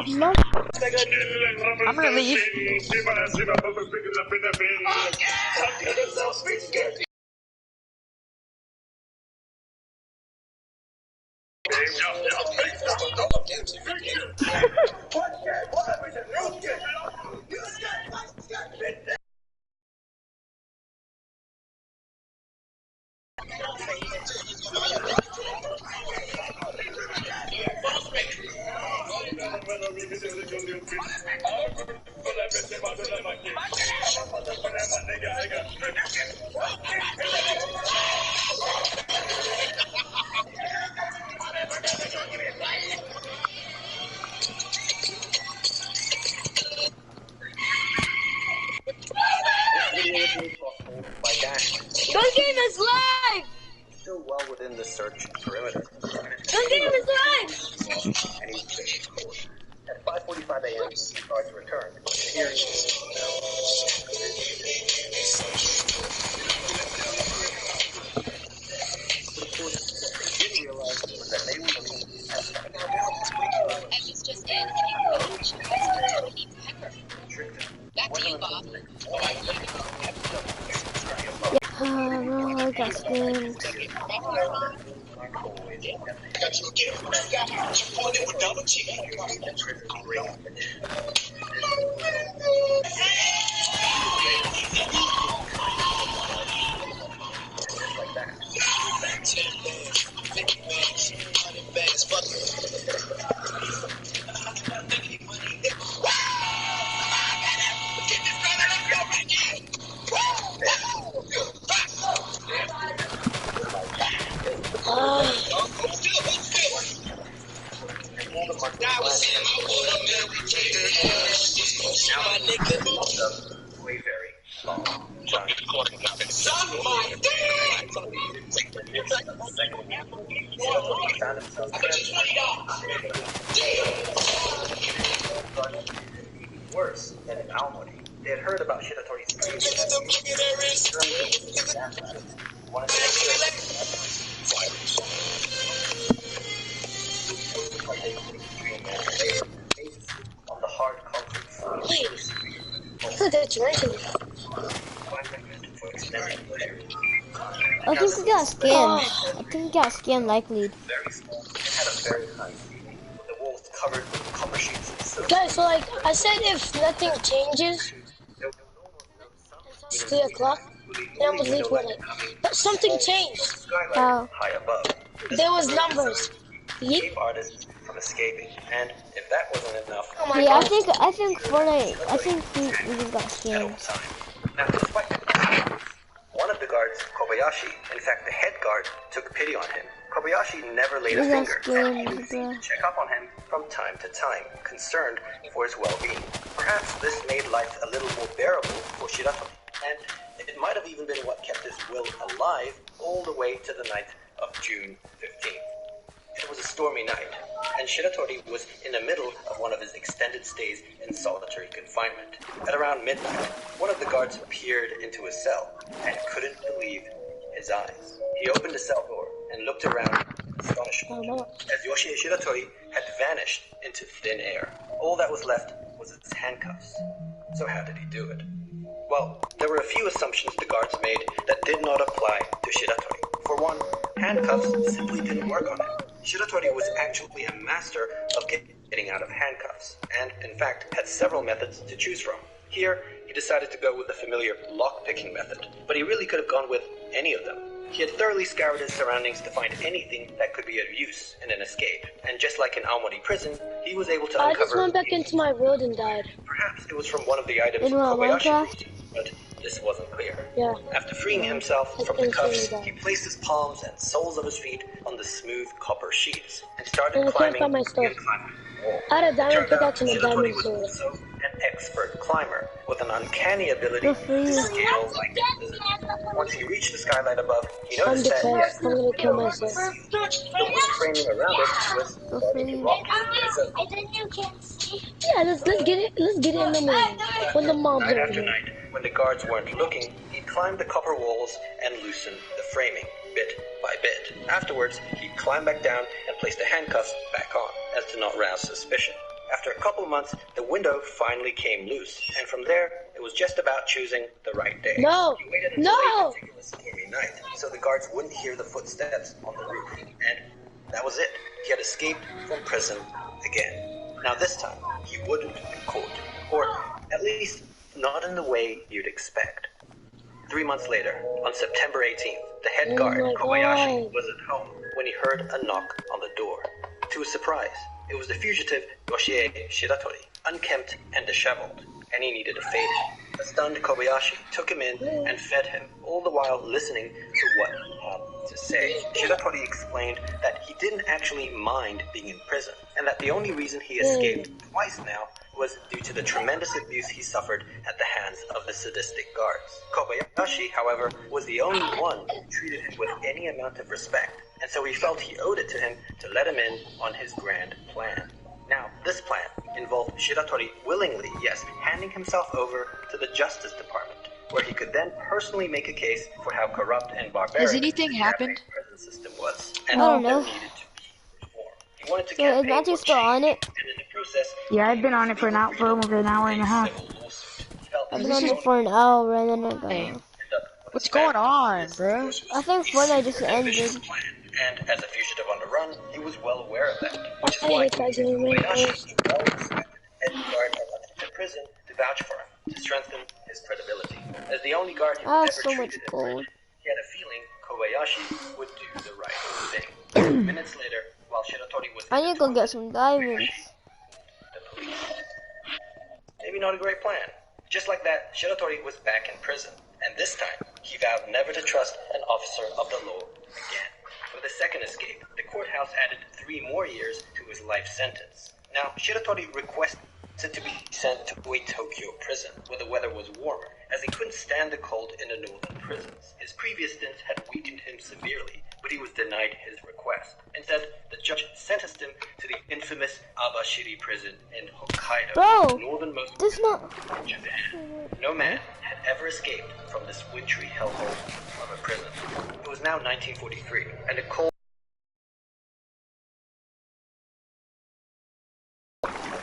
No. I'm gonna leave. Gun game is live! Still well within the search perimeter. Gun game is live! And he's finished. At 5:45 a.m., guards returned. Hearing Back to you, Bob. No, I got scammed. worse than in Aomori. They had heard about Shiratori's on the hard concrete floor. That's right. I think we got scammed. I think we got scammed likely. Very small. It had a very high ceiling, with the walls covered with copper sheets and silk. Guys, so like I said, if nothing changes, it's 3 o'clock, then I'm gonna leave with it. But something changed. How? High above. There was numbers. Keep artists from escaping, and if that wasn't enough, Oh my Yeah, god. I think Fortnite. I think we just got scammed. now despite one of the guards, Kobayashi, in fact the head guard, took pity on him. Kobayashi never laid a We got finger. scammed, bro. Check up on him from time to time, concerned for his well-being. Perhaps this made life a little more bearable for Shiratori, and it might have even been what kept his will alive all the way to the night of June 15th. It was a stormy night, and Shiratori was in the middle of one of his extended stays in solitary confinement. At around midnight, one of the guards peered into his cell and couldn't believe his eyes. He opened the cell door and looked around in astonishment, as Yoshie Shiratori had vanished into thin air. All that was left was his handcuffs. So how did he do it? Well, there were a few assumptions the guards made that did not apply to Shiratori. For one, handcuffs simply didn't work on him. Shiratori was actually a master of getting out of handcuffs, and in fact had several methods to choose from. Here, he decided to go with the familiar lock-picking method, but he really could have gone with any of them. He had thoroughly scoured his surroundings to find anything that could be of use in an escape, and just like in Aomori prison, he was able to I uncover... just went back into my world and died. Perhaps it was from one of the items In what, Kobayashi Minecraft? used, but this wasn't clear. Yeah. After freeing himself from the cuffs, he placed his palms and soles of his feet on the smooth copper sheets and started And I can't climbing find my and stuff. climbing the wall. I had a diamond Turned out, pickaxe and a Shiratori diamond was sword. also an expert climber with an uncanny ability Good for to you. scale like a lizard. Once he reached the skylight above, he I'm noticed that depressed. I'm gonna kill window myself. was sealed. The wood framing around it was Good for starting to you. rot. So, Yeah, let's get it. Let's get it in the morning when the mobs night are after here. night, when the guards weren't looking, he'd climb the copper walls and loosen the framing, bit by bit. Afterwards, he'd climb back down and place the handcuffs back on, as to not rouse suspicion. After a couple months, the window finally came loose, and from there, it was just about choosing the right day. No! He waited until No! a particular stormy night, so the guards wouldn't hear the footsteps on the roof. And that was it. He had escaped from prison again. Now this time, he wouldn't be caught. Or, at least, not in the way you'd expect. 3 months later, on September 18th, the head guard, my Kobayashi, God. was at home when he heard a knock on the door. To his surprise, it was the fugitive Yoshie Shiratori, unkempt and disheveled, and he needed a favor. A stunned Kobayashi took him in and fed him, all the while listening to what he had to say. Shiratori explained that he didn't actually mind being in prison, and that the only reason he escaped twice now was due to the tremendous abuse he suffered at the hands of the sadistic guards. Kobayashi, however, was the only one who treated him with any amount of respect, and so he felt he owed it to him to let him in on his grand plan. Now, this plan involved Shiratori willingly, yes, handing himself over to the Justice Department, where he could then personally make a case for how corrupt and barbaric Has anything the happened? Japanese prison system was, and I don't there know. needed to be reform. He wanted to So is campaign Matthew for still on change, it? and in the process, Yeah, I've been on it for almost an hour and a half. I've been on it for an hour and then I got off. What's going on, bro? I think Fortnite just ended. And as a fugitive on the run, he was well aware of that. Which is I why hate that game, man. Kobayashi always expected head guard at the prison to vouch for him, to strengthen his credibility. As the only guard who Ah, ever so much treated him gold. right, he had a feeling Kobayashi would do the right thing. Minutes later, while Shiratori was I in need the to go toilet, get some diamonds. the police. Maybe not a great plan. Just like that, Shiratori was back in prison, and this time, he vowed never to trust an officer of the law again. With a second escape, the courthouse added 3 more years to his life sentence. Now, Shiratori requested to be sent to a Tokyo prison, where the weather was warmer, as he couldn't stand the cold in the northern prisons. His previous stints had weakened him severely, but he was denied his request. Instead, the judge sentenced him to the infamous Abashiri prison in Hokkaido, Bro, the northernmost this not. of Japan. No man had ever escaped from this wintry hellhole of a prison. It was now 1943, and a cold.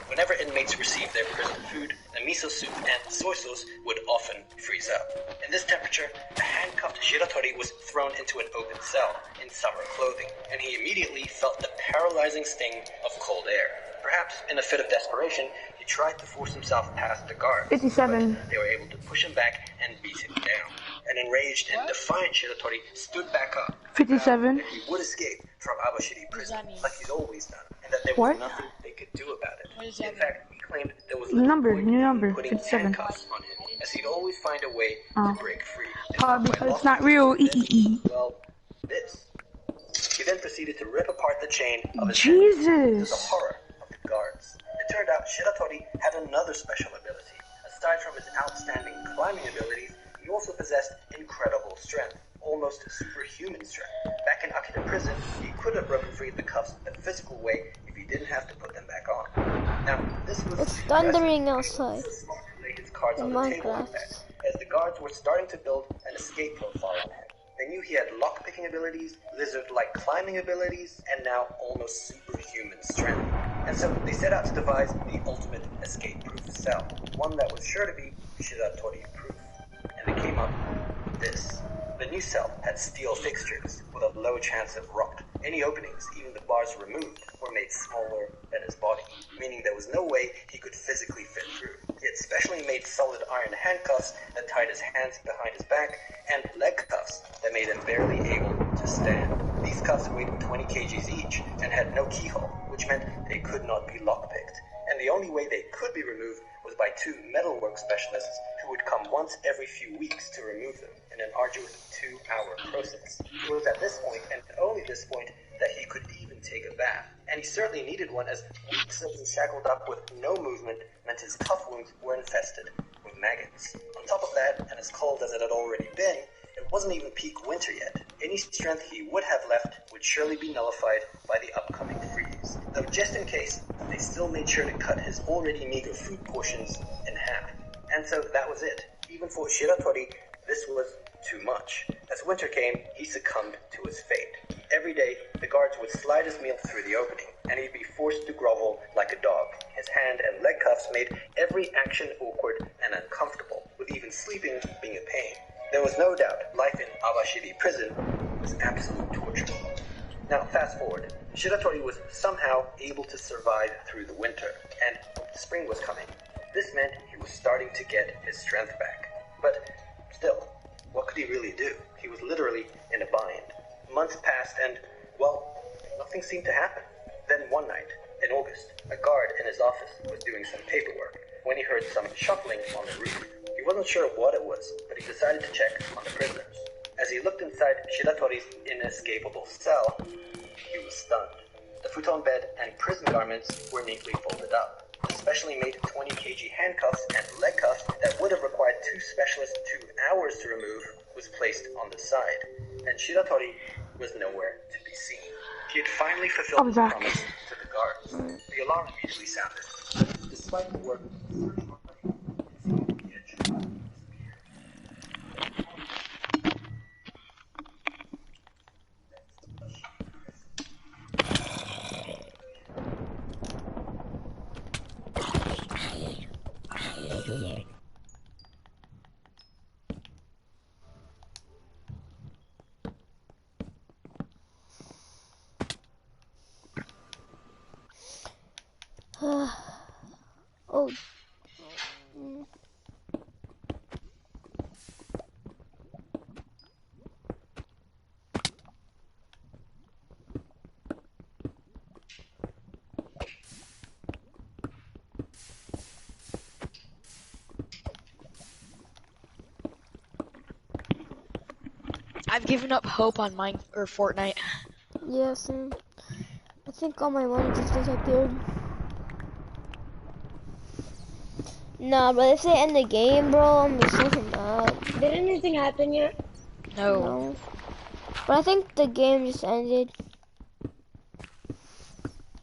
Whenever inmates received their prison food, the miso soup and soy sauce would often freeze up. In this temperature, the handcuffed Shiratori was thrown into an open cell in summer clothing, and he immediately felt the paralyzing sting of cold air. Perhaps in a fit of desperation, he tried to force himself past the guards. 57. But they were able to push him back and beat him down. An enraged and defiant Shiratori stood back up. 57. That he would escape from Abashiri prison, like he's always done, and that there was What? nothing they could do about it. What does that In fact, he claimed there was New number, point new in number, putting 57. handcuffs on him, as he'd always find a way Oh. to break free. Probably because it's not real. Well, this. He then proceeded to rip apart the chain of his handcuffs, to the Jesus. horror of the guards. It turned out Shiratori had another special ability. Aside from his outstanding climbing abilities, he also possessed incredible strength, almost superhuman strength. Back in Akita prison, he could have broken free of the cuffs in a physical way if he didn't have to put them back on. Now, this was It's thundering outside. so smart to lay his cards In on the table like Minecraft. that, as the guards were starting to build an escape profile on him. They knew he had lock-picking abilities, lizard-like climbing abilities, and now almost superhuman strength. And so they set out to devise the ultimate escape-proof cell, one that was sure to be Shiratori-proof. And they came up with this. The new cell had steel fixtures with a low chance of rot. Any openings, even the bars removed, were made smaller than his body, meaning there was no way he could physically fit through. He had specially made solid iron handcuffs that tied his hands behind his back, and leg cuffs that made him barely able to stand. These cuffs weighed 20 kgs each and had no keyhole, which meant they could not be lockpicked. And the only way they could be removed was by 2 metalwork specialists who would come once every few weeks to remove them in an arduous 2-hour process. It was at this point, and only this point, that he could even take a bath. And he certainly needed one, as weeks of being shackled up with no movement meant his cuff wounds were infested with maggots. On top of that, and as cold as it had already been, it wasn't even peak winter yet. Any strength he would have left would surely be nullified by the upcoming freeze. Though just in case, they still made sure to cut his already meager food portions in half. And so that was it. Even for Shiratori, this was too much. As winter came, he succumbed to his fate. Every day, the guards would slide his meal through the opening, and he'd be forced to grovel like a dog. His hand and leg cuffs made every action awkward and uncomfortable, with even sleeping being a pain. There was no doubt life in Awashiri prison was absolute torture. Now, fast forward. Shiratori was somehow able to survive through the winter, and spring was coming. This meant he was starting to get his strength back. But still, what could he really do? He was literally in a bind. Months passed and, well, nothing seemed to happen. Then one night, in August, a guard in his office was doing some paperwork when he heard some shuffling on the roof. He wasn't sure what it was, but he decided to check on the prisoners. As he looked inside Shiratori's inescapable cell, he was stunned. The futon bed and prison garments were neatly folded up. The specially made 20 kg handcuffs and leg cuffs that would have required 2 specialists 2 hours to remove was placed on the side, and Shiratori was nowhere to be seen. He had finally fulfilled his promise to the guards. The alarm immediately sounded. Despite the work of the search party, it seemed he had just disappeared. Oh. I've given up hope on mine or Fortnite. Yeah, same. I think all my money just disappeared. Nah, but if they end the game, bro, I'm just so mad. Did anything happen yet? No. But I think the game just ended.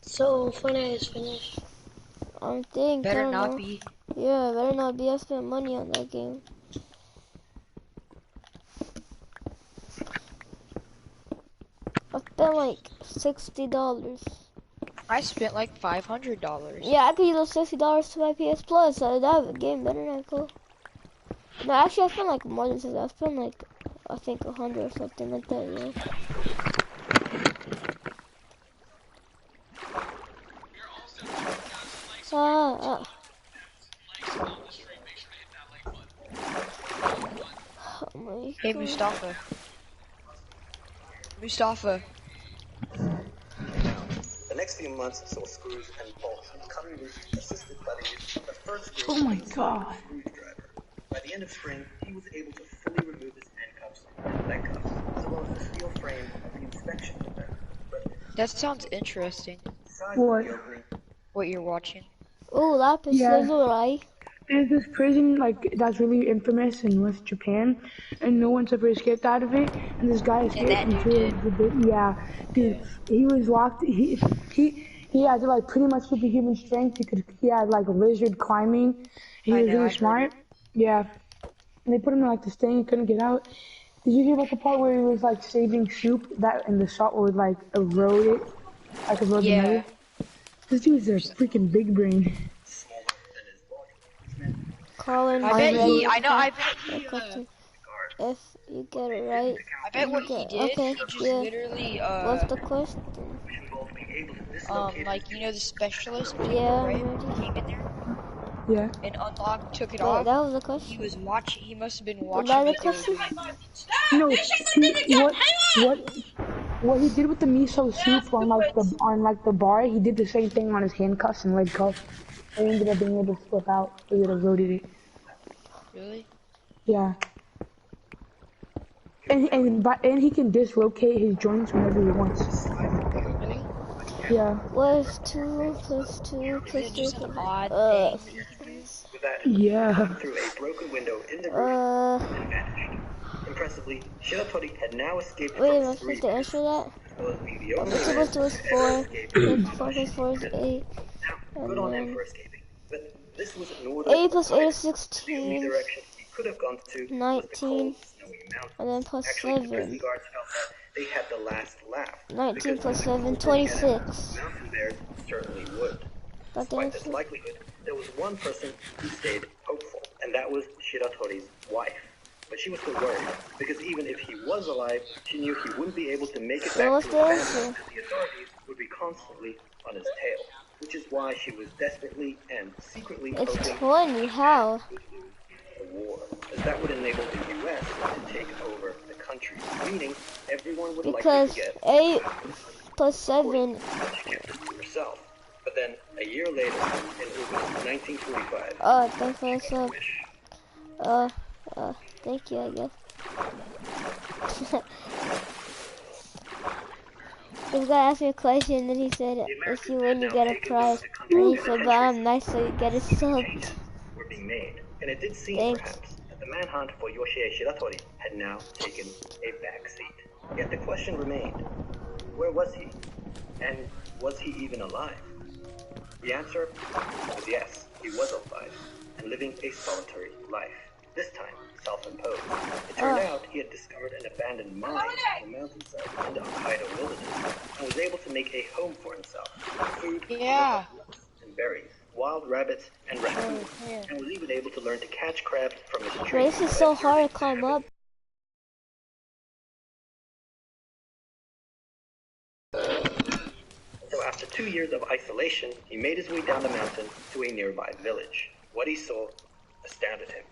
So Fortnite is finished. I think. Better I don't not know. be. Yeah, better not be. I spent money on that game. I spent like $60. I spent like $500. Yeah, I could use those $60 to my PS Plus. So that game better not go. No, actually, I spent like more than 60. I spent like, I think 100 or something like that. Yeah. Oh my Hey, God. Mustafa. Mustafa. The next few months saw screws and bolts cutting loose, assisted by the use of the first Oh my God. screwdriver. By the end of spring, he was able to fully remove his handcuffs and leg cuffs, as well as the steel frame of the inspection window. But That sounds interesting. besides What? the opening, What you're watching. Oh, lapis Yeah. lazuli. There's this prison like that's really infamous in West Japan, and no one's ever escaped out of it. And this guy escaped that from dude yeah, dude, he was locked. He had to like pretty much superhuman strength. He had like lizard climbing. He I was know, really I heard smart. Yeah, and they put him in like this thing. He couldn't get out. Did you hear about the part where he was like saving soup that and the salt would like erode it, like erode the Yeah. metal? This dude's a freaking big brain. smaller than his body, Colin, I bet ready he, I know, I bet for he, question. If you get it right, I bet what he did, Okay, he just yeah. literally, what's the question? which involved being able to dislocate like, you know, the specialist, Yeah, right? I'm ready. Came in there Yeah. and unlocked, took it Wait, off. that was the He question? was watching, he must have been Was watching that the what they were question? doing. No, what he did with the miso soup on like the bar, he did the same thing on his handcuffs and leg cuffs. I ended up being able to flip out. We would have rotated it. Really? Yeah. And he can dislocate his joints whenever he wants. Really? Yeah. What's 2 plus 2 Is plus it 3 just an plus... odd thing that you can do? With that, Yeah. through a broken window in the roof uh... and vanished. Impressively, Shiratori had now escaped Wait, from am I his supposed three to lives, answer that? as well as being the Okay, only 2 man plus 2 is to ever 4, escape then 4 plus 4 Abashiri is prison. 8, Now, good and on him then for escaping, but this was no other 8 plus 8 is the only 16, direction he could have gone to was the 19, cold, snowy mountains. and then plus Actually, the prison 7. guards felt that they had the last laugh, 19 because plus the 7, colder it get out, 26. mountain bears certainly would. Got the Despite this answer? likelihood, there was one person who stayed hopeful, and that was Shiratori's wife. But she was still worried, because even if he was alive, she knew he wouldn't be able to make it So back what's to the his answer? family, and the authorities would be constantly on his tail. Which is why she was desperately and secretly It's hoping 20, how? would lose the war, as that would enable the U.S. to take over the country, meaning everyone would likely Because forget 8 plus 7, she kept it to herself. But then, a year later, in August 1945, thanks for the she got sub. a wish. Thank you, I guess. This guy asked me a question, and then he said, if you win, you get a prize. And he said, but I'm nice, so you get a sub. Changes were being made, and it did seem Thanks. perhaps that the manhunt for Yoshie Shiratori had now taken a back seat. Yet the question remained, where was he? And was he even alive? The answer was yes, he was alive, and living a solitary life. This time, self-imposed. It turned out he had discovered an abandoned mine on the mountainside in the Hokkaido wilderness, and was able to make a home for himself. Food, Yeah. and berries, wild rabbits, and raccoons, Yeah. and was even able to learn to catch crabs from his Bro, tree. this is so hard to climb up. So after 2 years of isolation, he made his way down the mountain to a nearby village. What he saw astounded him.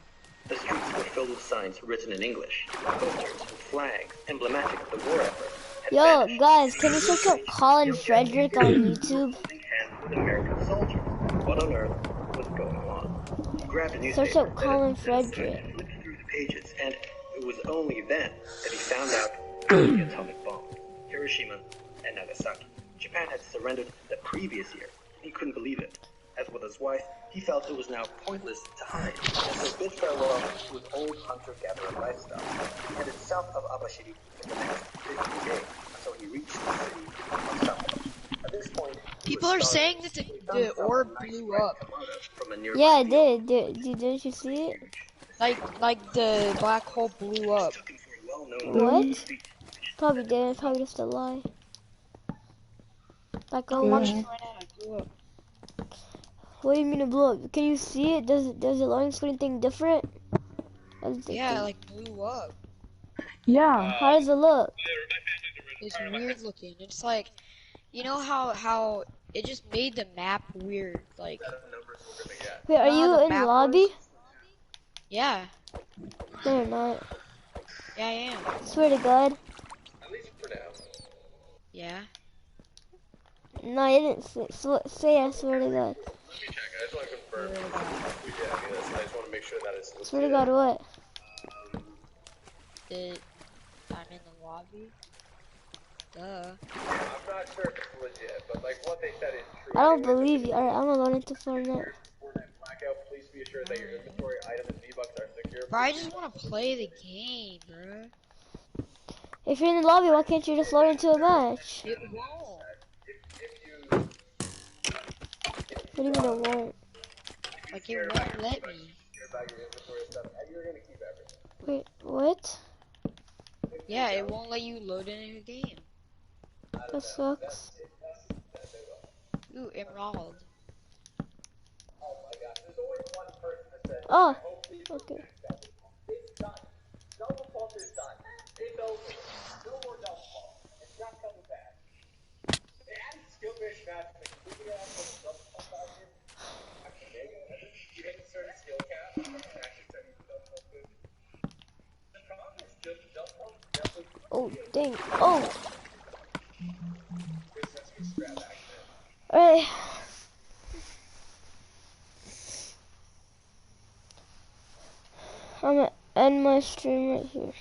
The streets were filled with signs written in English, posters and flags emblematic of the war effort. had Yo, vanished. guys, can you search up Colin Frederick on YouTube? Holding hands with American soldiers. What on earth was going on? He grabbed a newspaper. Search up Colin Frederick. Flipped through the pages, and it was only then that he found out about the atomic bomb, Hiroshima and Nagasaki. Japan had surrendered the previous year. He couldn't believe it. As with his wife, he felt it was now pointless to hide, and so bid farewell to his old hunter-gatherer lifestyle. He headed south of Abashiri for the next 50 days until he reached the city of Sapporo. At this point, People are saying that the orb blew up. Yeah, it did. Didn't you see it? Like the black hole blew up. What? Probably didn't. Probably just a lie. Like a I'm watching lie. it right now. It blew up. What do you mean it blew up? Can you see it? Does it loading screen thing different? Yeah, like blew up. Yeah. How does it look? It's weird looking. It's like, you know how it just made the map weird. Like, Wait, are you in lobby? Yeah. No, you're not. Yeah, I am. Swear to God. At least for now. Yeah. No, you didn't say I swear to God. Let me check. I just want to confirm. Yeah, I just want to make sure that it's legit. Swear to God, what? I'm in the lobby. Duh. I'm not sure if it's legit, but like what they said is true. I don't believe you. Alright, I'm gonna load into Fortnite. Blackout, please be assured that your inventory items and V-Bucks are secure. Bro, I just want to play the game, bro. If you're in the lobby, why can't you just load into a match? It won't. What do you mean it won't? Like, it won't let me. Wait, what? Yeah, it won't let you load into a game. That sucks. Ooh, Emerald. Oh, okay. Oh, dang. Oh! Alright. I'm gonna end my stream right here.